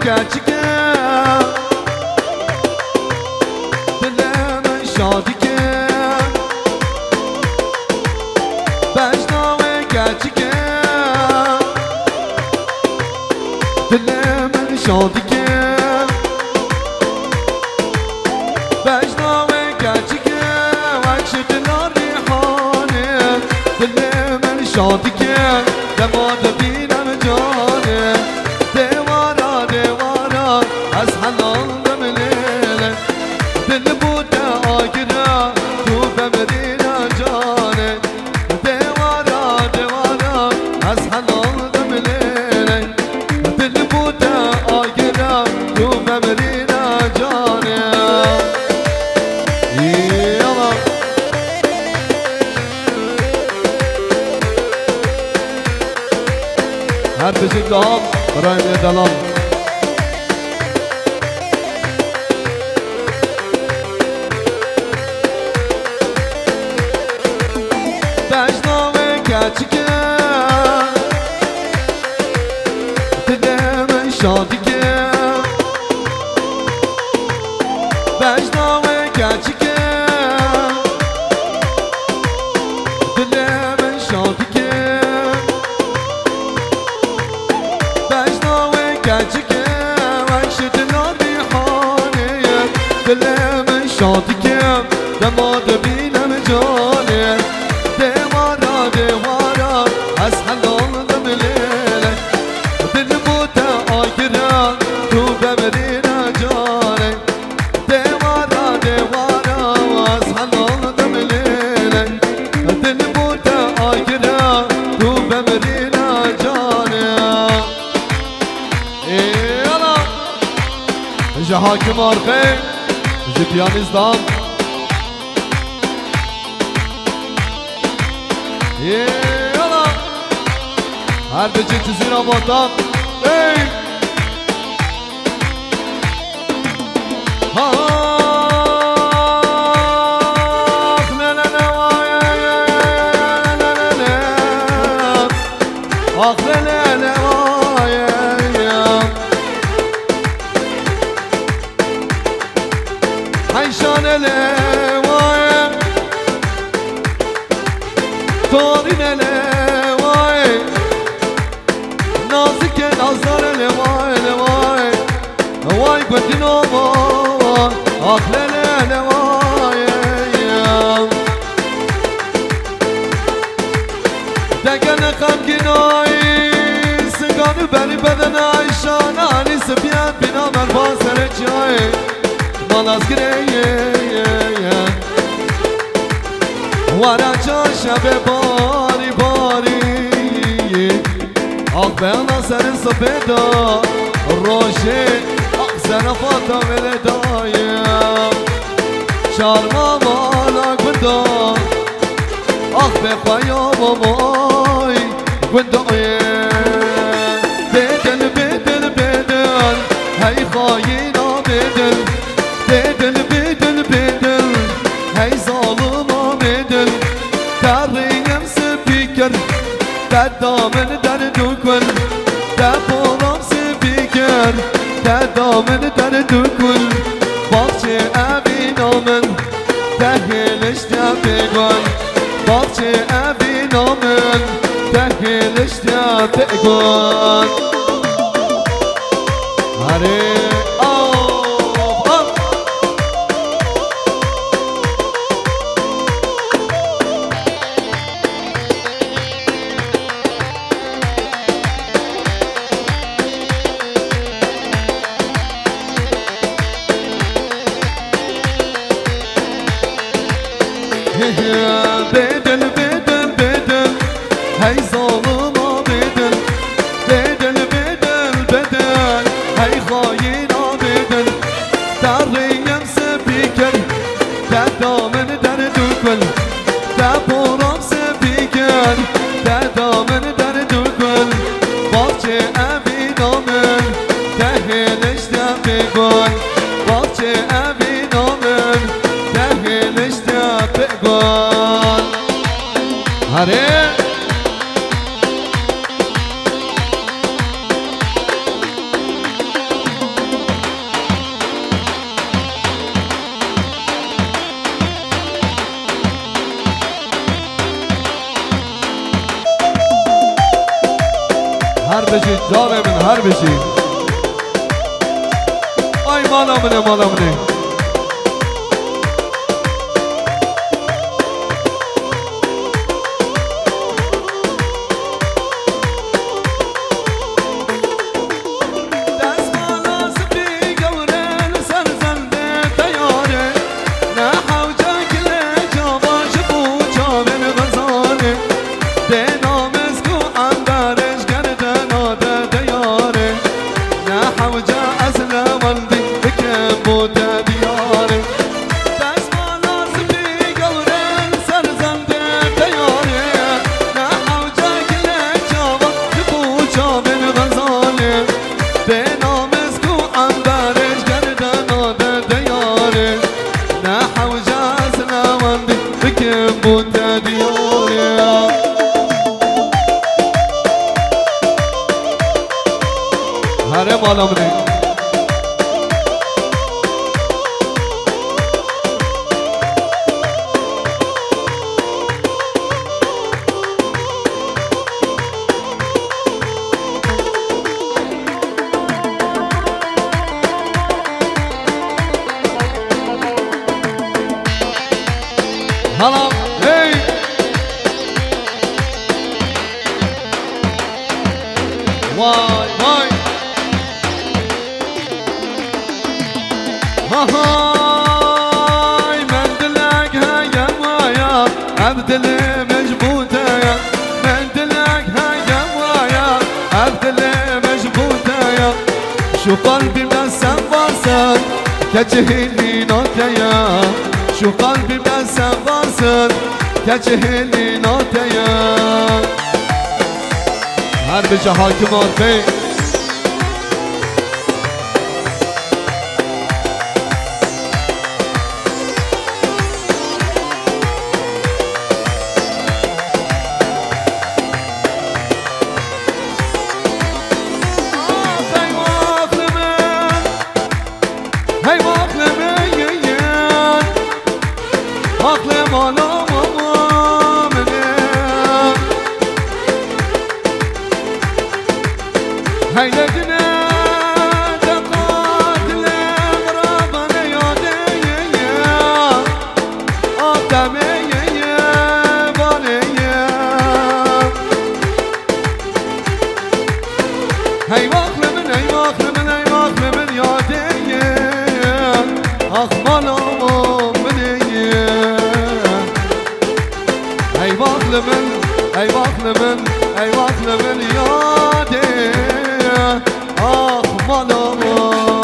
gerçekten Dilemin şadiken Becnavı gerçekten Dilemin şadiken Becnavı gerçekten Vakşediler rihane Dilemin şadiken Demada binem cane Devara devara Az halaldım lele Dil buda agire Tu bemrina cane Devara devara Az halaldım lele Dil buda agire Tu bemrina cane Yallah Her bizim dağım Rayne dalan Becnavı gerçekten Dilemin şadiken Becnavı gerçekten Dilemin şadiken Becnavı gerçekten Vakşediler rihane Dilemin şadiken Demada binem cane Devara devara Az halaldım lele Dil buda agire Tu bemrina cane Devara devara Az halaldım lele Dil buda agire Tu bemrina cane Eyvallah Ji hakim arkaya Ji piyanistan Eyvallah Her bece tüzün abatan Ey Ah ne ne ne vay Ah ne ne ne vay Hayşanele vay Torinele vay Nazike nazarele vay vay Vay bedino vay Aklele vay Degene kamginay Sıganı beni bedene Şanani sıbiyat bina mervan sereçay Malaz gireye Vara çarşabe bari bari Ah be ana senin sepeda Roşe Ah sana fata veledayım Çarma malak bunda Ah be payamam oy Bundayım Bedel bedel bedel Hey hayina bedel Bedel bedel bedel Hey zalıma bedel Tarıyım spiker Dadamın derdukul Depolam spiker Dadamın derdukul Bahçe evinamın Tehil işte pegon Bahçe evinamın Tehil işte pegon Hare Bedel bedel bedel Hey zalıma bedel Bedel bedel bedel Hey hayina bedel Tarıyım spiker Dadamın derdukul Deporam spiker Dadamın derdukul Bahçe evinamın Tehil işte pegon Bahçe evinamın Tehil işte pegon Hare هر بشی جان من هر بشی آی مالا منه هره مالا منه هلا هی وای وای هاي من دلك هيا ويا عبد المجبوطة يا من دلك هيا ويا عبد المجبوطة يا شو قلبي مسم واسد كجهلي نوتيا شو قلبي مسم واسد كجهلي نوتيا هر بجا حاكمات بي هی واقل میگن واقل مالا منه هی لگنه دقات لمرابن یاده آدمه بانه هی واقل من یاده آخ مالا منه ای واقل من یاده آخ مالا منه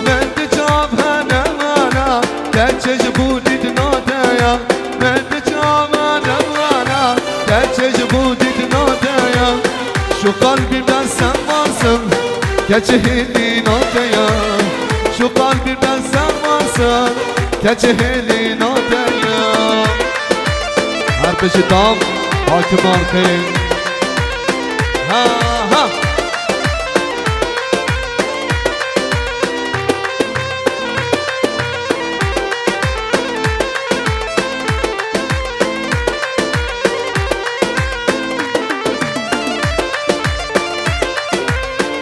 من دجاب هنوانا کچش بودید نادیا من دجاب هنوانا کچش بودید نادیا شو قلبی بسم واسم كجهلي نوتيا شو قلبي بسم واسم كجهلي نوتيا هر بشي دام حاكمان خير ها ها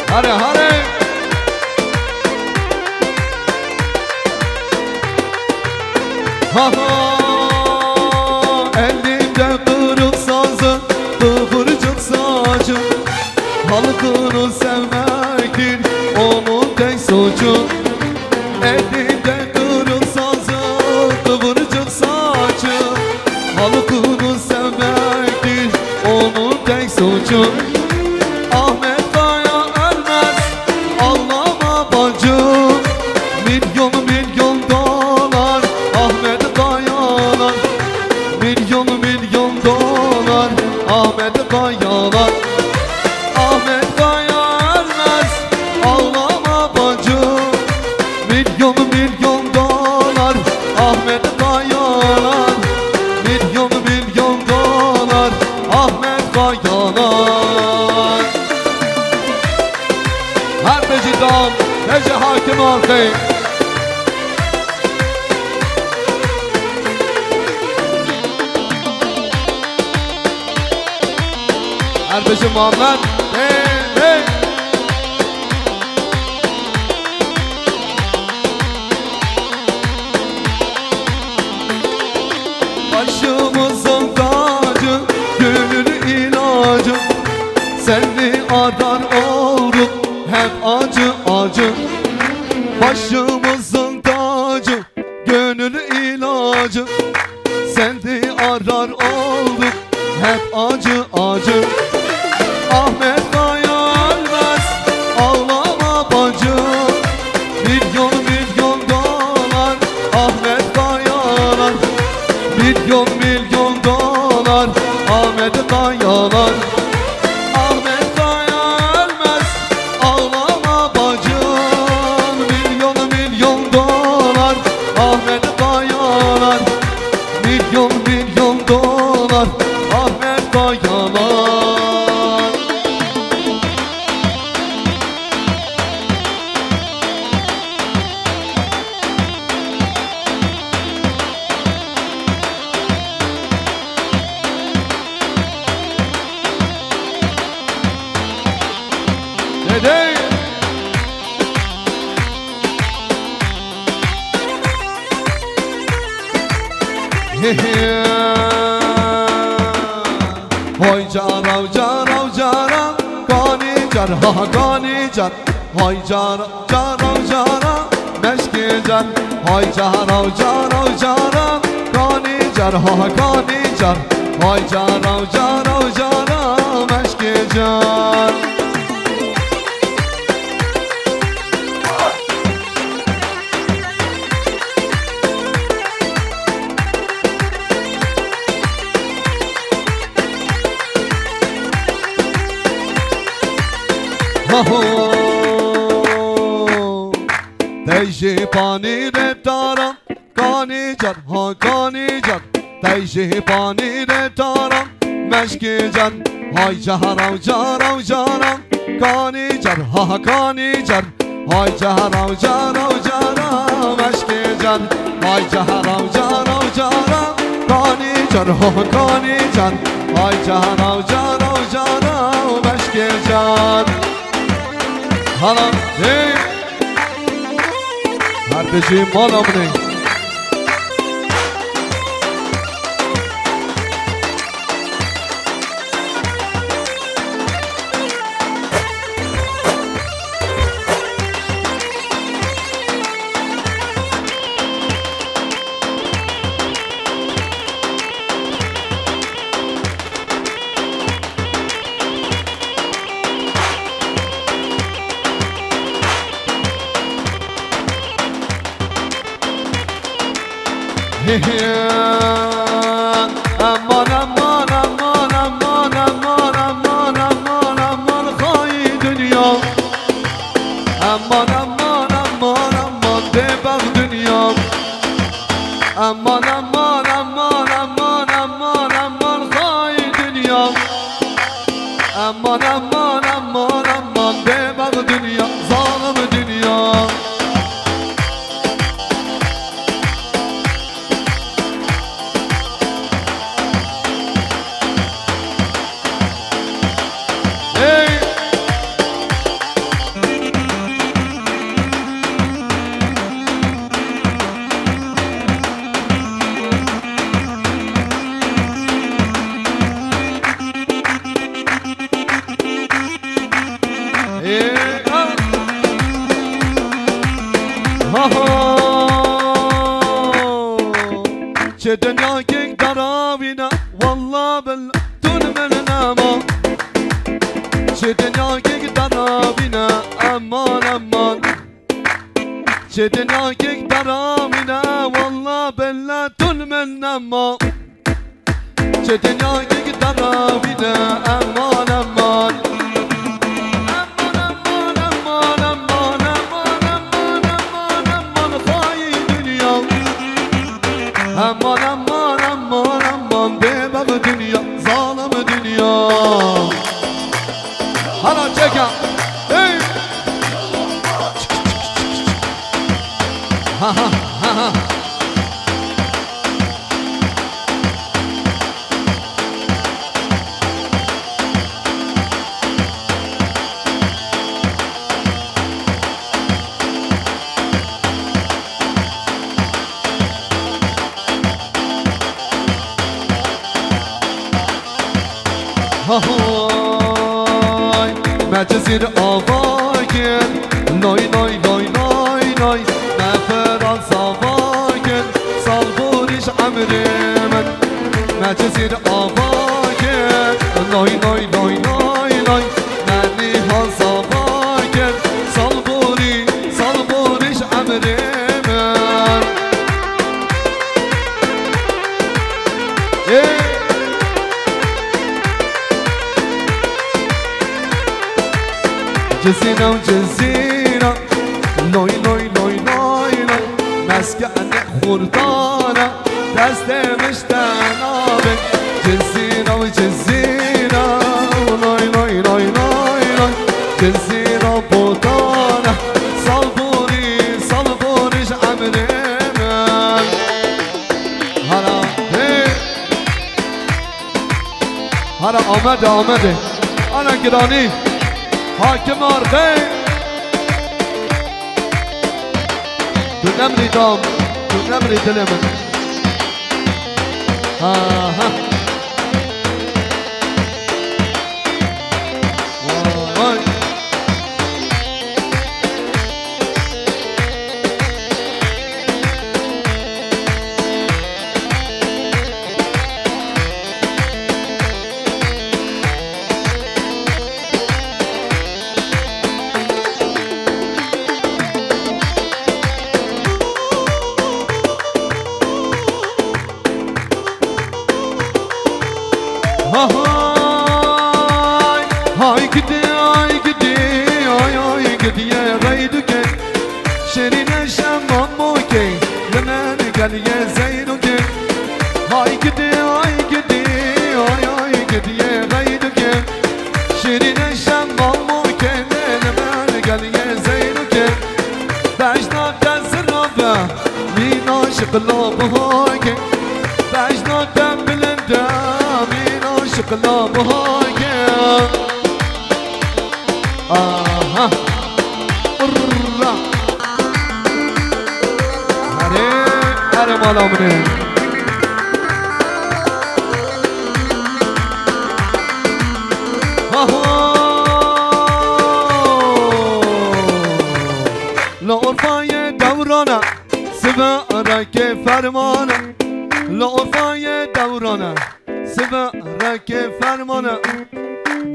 هره هره ها ها elimde kırık sazın kıvırcık saçın halkını sevmektir onun tek suçu elimde kırık sazın kıvırcık saçın halkını sevmektir onun tek suçu Ahmet Kaya ölmez ağlama bacım milyon dolar Ahmet Kayalar milyon dolar Ahmet Kayalar Ahmet Kaya ölmez ağlama bacım milyon dolar Ahmet Kayalar milyon dolar Ahmet Kayalar Kardeşim Muhammed. Hey hey. Başımızın tacı, gönül ilacı. Seni arar olduk hep acı acı. Başımızın tacı, gönül ilacı. Seni arar olduk hep acı acı. Ahmet Kaya ölmez, ağlama bacı. Milyon milyon dolar Ahmet Kayalar. Milyon milyon dolar Ahmet Kayalar. Ahmet Kaya ölmez, ağlama bacım. Milyon milyon dolar Ahmet Kayalar. Milyon milyon dolar Ahmet Kayalar. Hey. Hoy carav carav carav Kani car ha kani car. Hoy carav carav carav Meşki car. Hoy carav carav carav Kani car ha kani car. Hoy carav carav carav Meşki car. Teyji pani re taram Kani car ha kani car. Teyji pani re taram Meşki car. Hay carav carav carav Kani car ha kani car. Hay carav carav carav Meşki car. Hay carav carav carav Kani car ha kani car. Hay carav carav carav Meşki car. Hala hey. Kardeşim malamını. Aman aman aman aman aman aman aman aman hay dünya. Aman aman aman aman de bak dünya. Aman aman aman aman aman aman hay dünya. Aman aman aman aman de bak dünya. Zalim dünya. چه دنیا که دراوینا والله بل تون من نما. چه دنیا که دراوینا امان امان. چه دنیا که دراوینا والله بل تون من نما. چه دنیا که دراوینا امان امان. Aman aman aman aman de bak dünya, zalim dünya. Hala çekin. Hey. Ha ha ha ha. های مجزیر آواگن نای نای نای نای نای نفران ساواگن سال بوریش عمره من مجزیر آواگن نای نای نای نای نای ننی ها ساواگن سال بوریش عمره من جزيرة وجزيرة نوي نوي نوي نوي نوي مسكن خردانة دست مشتنابك جزيرة وجزيرة نوي نوي نوي نوي نوي جزيرة بوطانة صلبوريش عمرنا هلا هلا آمده أنا قراني حاکم آرخه تو نمری دام تو نمری دل من وای هاي قدي يا غيدك شيرين الشمام موكي لمن قال يا زينك هاي قدي يا غيدك شيرين الشمام موكي لمن قال يا زينك بجنا تزربه مين عاشق لابهاك بجنا تبلنده مين عاشق لابهاك هره مالا منه لعرفای دورانه سبرک فرمانه لعرفای دورانه سبرک فرمانه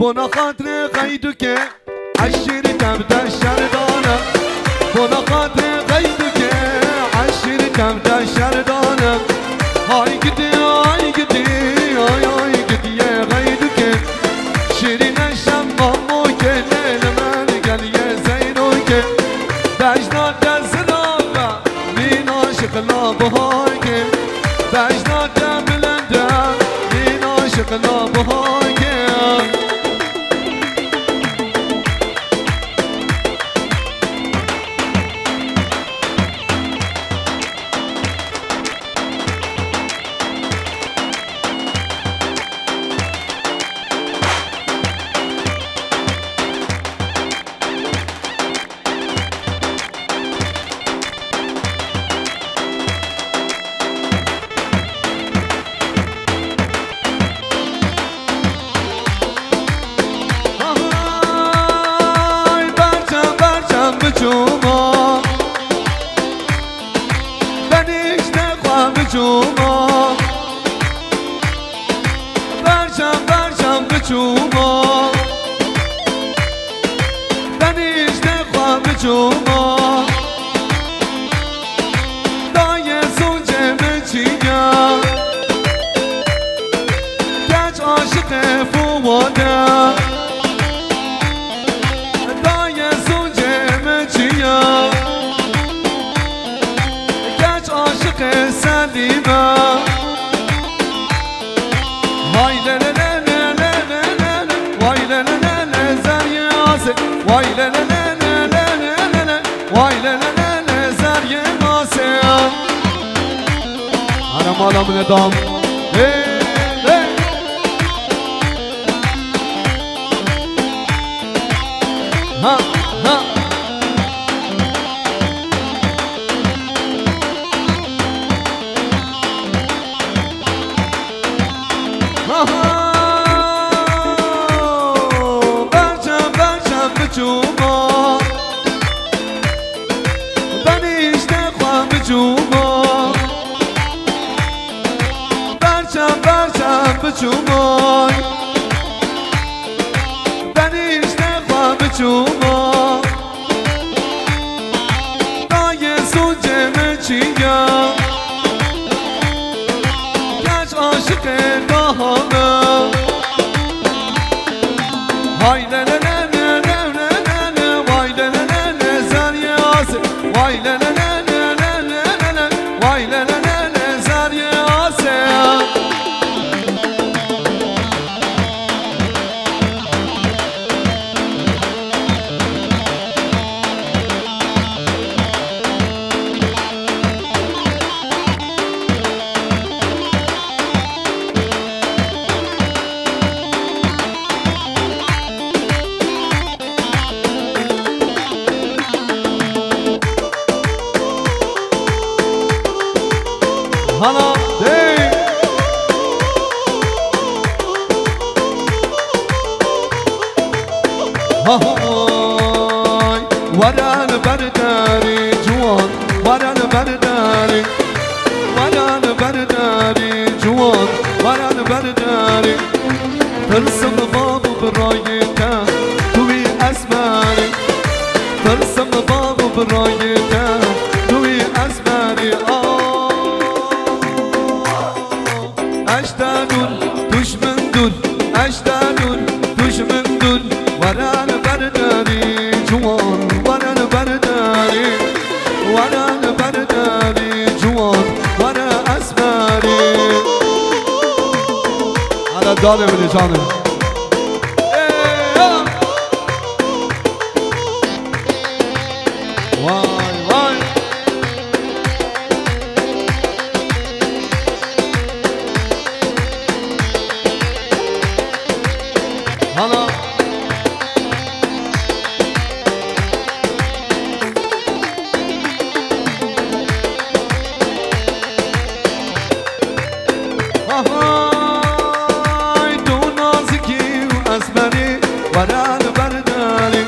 بنا خاطر قیدو که عشیر تبدا شردانه بنا خاطر قیدو که عشیر تبدا شردانه های گدی یه قیدو که شیرین شمامو که لیل من گل یه زینو که بجنا دزرابه مین عاشق لابهای که بجنا دبلنده مین عاشق لابهای که بجوما بنیش نخواه بجوما برشم بجوما بنیش نخواه بجوما دای سونجه بچیم گچ عاشق فواده گچ عاشق سلیمه وای لللللللل وای للللل زریاسه وای لللللللل وای للللل زریاسه انا مالا من دام ها بچومای بنیش نخواه بچوما دای سوچه مچیا کش عاشق دهانه های نه نه نه نه نه نه نه وای نه نه نه نه زریاس وای نه نه نه نه نه نه نه وای نه نه نه نه زریاس هلا دی های ورن برداری جوان ورن برداری ورن برداری جوان ورن برداری ترسم بابو برای که توی اسماری ترسم بابو برای که توی اسماری اشتانون دشمن دون اشتانون دشمن دون ورن برداری جوان ورن برداری ورن برداری جوان ورن اسماری على داله بده جانم وای وای هلا های تو نازکی و اسمری ورن برداری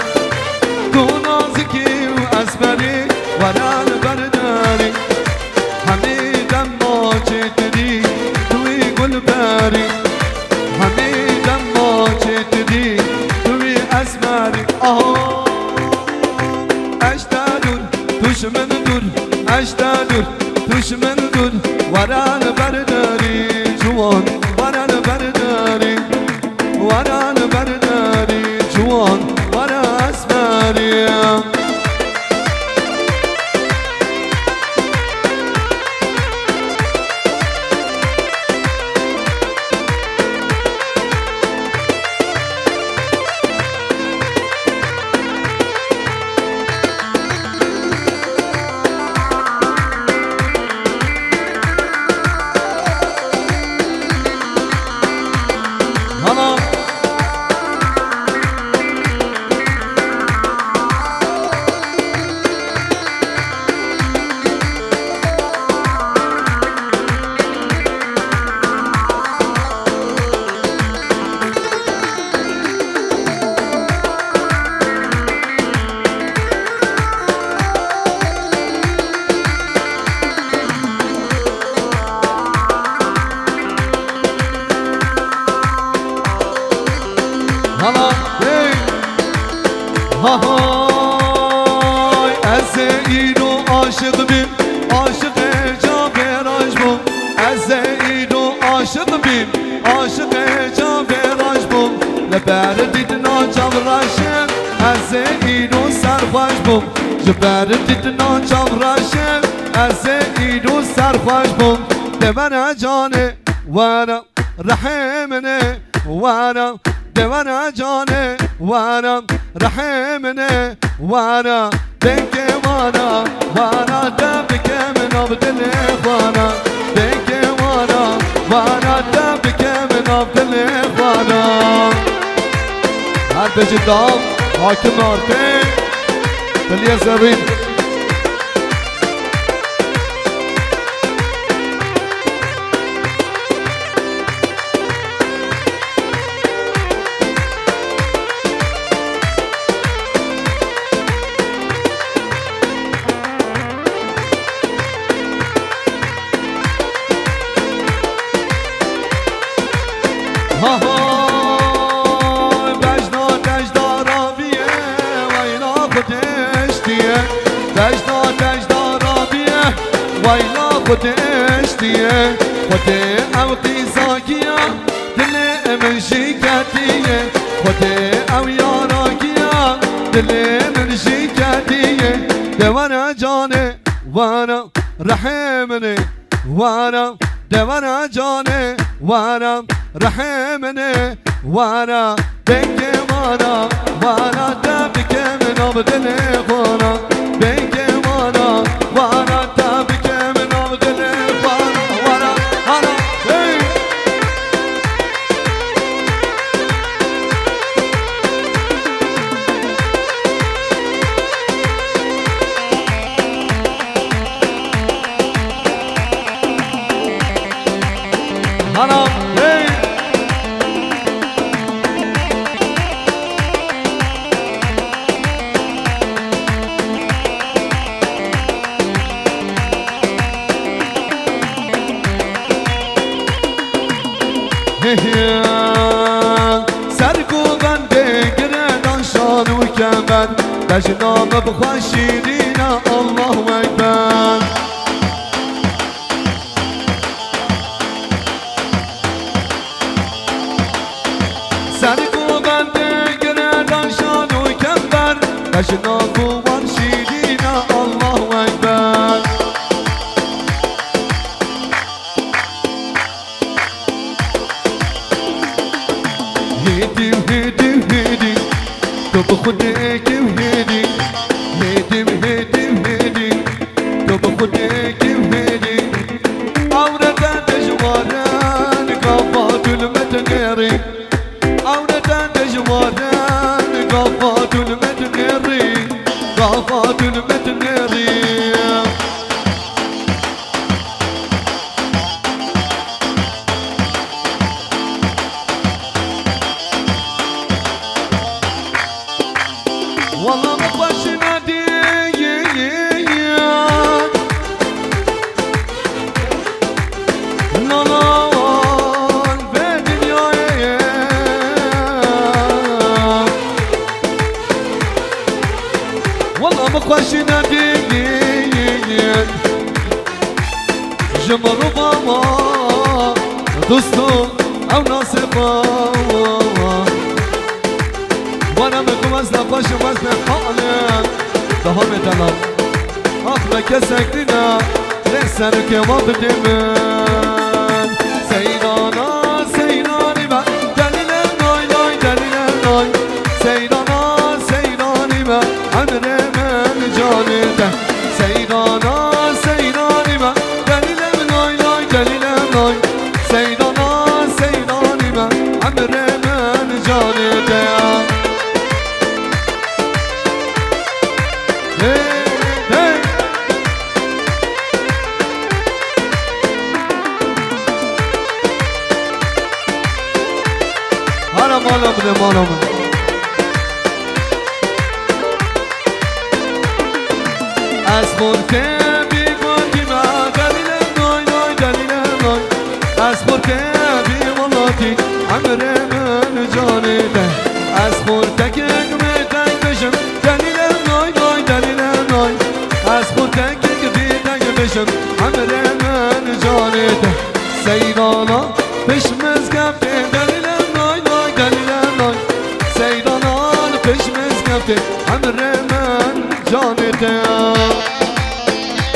تو نازکی و اسمری ورن برداری همه دم ماچه تدی توی گل بری همه دم ماچه تدی توی اسمری اشتادون دشمن دون اشتادون دشمن دون ورن برداری جوان ورن برداری ورن برداری جوان ورن اسمری هلا هلا های از اینو عاشق بیم عاشق جابراج بم از اینو عاشق بیم عاشق جابراج بم لبر دیدنا جابراشم از اینو سرخوش بم لبر دیدنا جابراشم از اینو سرخوش بم دمنا جانه وانا رحمنه وانا دمنا جانه وانا رحمنه وانا دنك وانا وانا دمك من عبد وانا دنك وانا دمك من عبد وانا هر بجدام حاكم نارتين تليا زرين ها ها بجنا تجدارا بیه وینا خودش دیه بجنا تجدارا بیه وینا خودش دیه خود او قیزاگیا دل من شکتیه خود او یاراگیا دل من شکتیه دوانا جانه وانا رحمني وانا دوانا جاني وانا رحمني وانا بك وانا تبك من عبدني وانا بك وانا تبك من عبدني وانا أنا سركو بندي قرينا شان وكمل بجنام بخوشيدينا الله أكبر سركو بندي قرينا شان وكمل بجنام بخوشيدينا الله أكبر هيدي وهيدي وهيدي طب خدك وهيدي هيدي وهيدي وهيدي طب خدك وهيدي عورة تجواران قفات المتنيري عورة تجواران قفات المتنيري قفات المتنيري والله مخوش نادي نالان في دنياي والله مخوش نادي جمر بابا دوستو او ناصفا وانا مكم از نفاش و از نخانم ده همه دلم آخ بکسک دینا لسر که ما بدمن سیدانا سیدانی من دلیل نای نای دلیل نای سیدانا سیدانی من امر من جانده سیدانا سیدانی من دلیل نای نای دلیل نای سیدانا سیدانی من امر من جانده مالا بده مالا بده از مرکه بیگاتی ما دلیل نای نای دلیل نای از مرکه بیمالاتی امر من جانده از مرتک میتک بشم دلیل نای نای دلیل نای از مرتک بیتک بشم امر من جانده سیدانا پشمز گفته دلیل سیدانان پشمز گفته امر من جانته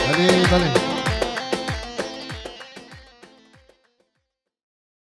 بله بله